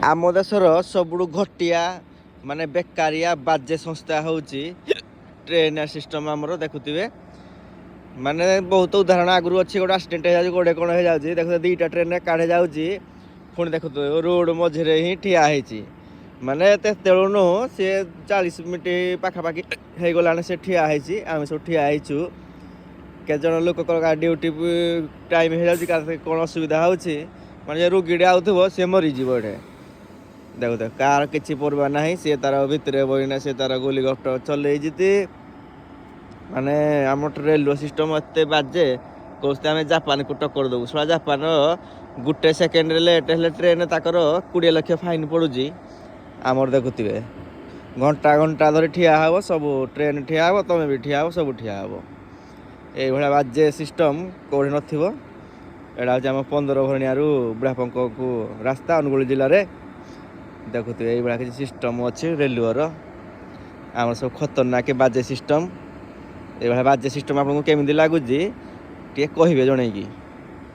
ଆମ ଦେଶର ସବୁଠୁ ଘଟିଆ ମାନେ ବେକାରିଆ ବାଜେ ସଂସ୍ଥା ହେଉଛି ଟ୍ରେନ୍ ସିଷ୍ଟମ୍। ଆମର ଦେଖୁଥିବେ ମାନେ ବହୁତ ଉଦାହରଣ ଆଗରୁ ଅଛି। ଗୋଟେ ଆକ୍ସିଡେଣ୍ଟ ହେଇଯାଉଛି, ଗୋଡ଼େ କ'ଣ ହେଇଯାଉଛି, ଦେଖୁଥିବେ ଦୁଇଟା ଟ୍ରେନ୍ କାଢ଼ି ଯାଉଛି, ପୁଣି ଦେଖୁଥିବେ ରୋଡ଼ ମଝିରେ ହିଁ ଠିଆ ହେଇଛି। ମାନେ ତେତେବେଳୁ ନୁହଁ, ସିଏ 40 ମିନିଟ୍ ପାଖାପାଖି ହେଇଗଲାଣି ସେ ଠିଆ ହେଇଛି। ଆମେ ସବୁ ଠିଆ ହେଇଛୁ, କେତେଜଣ ଲୋକଙ୍କର ଡ୍ୟୁଟି ଟାଇମ୍ ହେଇଯାଉଛି, କ'ଣ ଅସୁବିଧା ହେଉଛି, ମାନେ ରୋଗୀଟେ ଆଉଥିବ ସିଏ ମରିଯିବ ଏଠି। ଦେଖୁଥିବ କାହାର କିଛି ପର୍ବା ନାହିଁ, ସିଏ ତାର ଭିତରେ ବହିନା ସିଏ ତାର ଗୁଲିଗଟ ଚଲେଇଛି। ମାନେ ଆମ ରେଲୱେ ସିଷ୍ଟମ୍ ଏତେ ବାଜେ, କହୁଛି ଆମେ ଜାପାନକୁ ଟକ୍କର ଦେବୁ। ଶଳା ଜାପାନ ଗୋଟେ ସେକେଣ୍ଡରେ ଲେଟ୍ ହେଲେ ଟ୍ରେନ୍ ତାଙ୍କର 20 ଲକ୍ଷ ଫାଇନ୍ ପଡ଼ୁଛି। ଆମର ଦେଖୁଥିବେ ଘଣ୍ଟା ଘଣ୍ଟା ଧରି ଠିଆ ହେବ, ସବୁ ଟ୍ରେନ୍ ଠିଆ ହେବ, ତୁମେ ବି ଠିଆ ହେବ, ସବୁ ଠିଆ ହେବ। এইଭଳିଆ ବାଜେ ସିଷ୍ଟମ୍ କେଉଁଠି ନଥିବ। ଏଇଟା ହେଉଛି ଆମ 15 ଭରଣିଆରୁ ବୁଢ଼ାପଙ୍କକୁ ରାସ୍ତା, ଅନୁଗୁଳ ଜିଲ୍ଲାରେ। ଦେଖୁଥିବେ এইଭଳିଆ କିଛି ସିଷ୍ଟମ୍ ଅଛି ରେଲୱେର। ଆମର ସବୁ ଖତରନାକ ବାଜେ ସିଷ୍ଟମ୍। এইଭଳିଆ ବାଜେ ସିଷ୍ଟମ୍ ଆପଣଙ୍କୁ କେମିତି ଲାଗୁଛି ଟିକେ କହିବେ ଜଣେଇକି।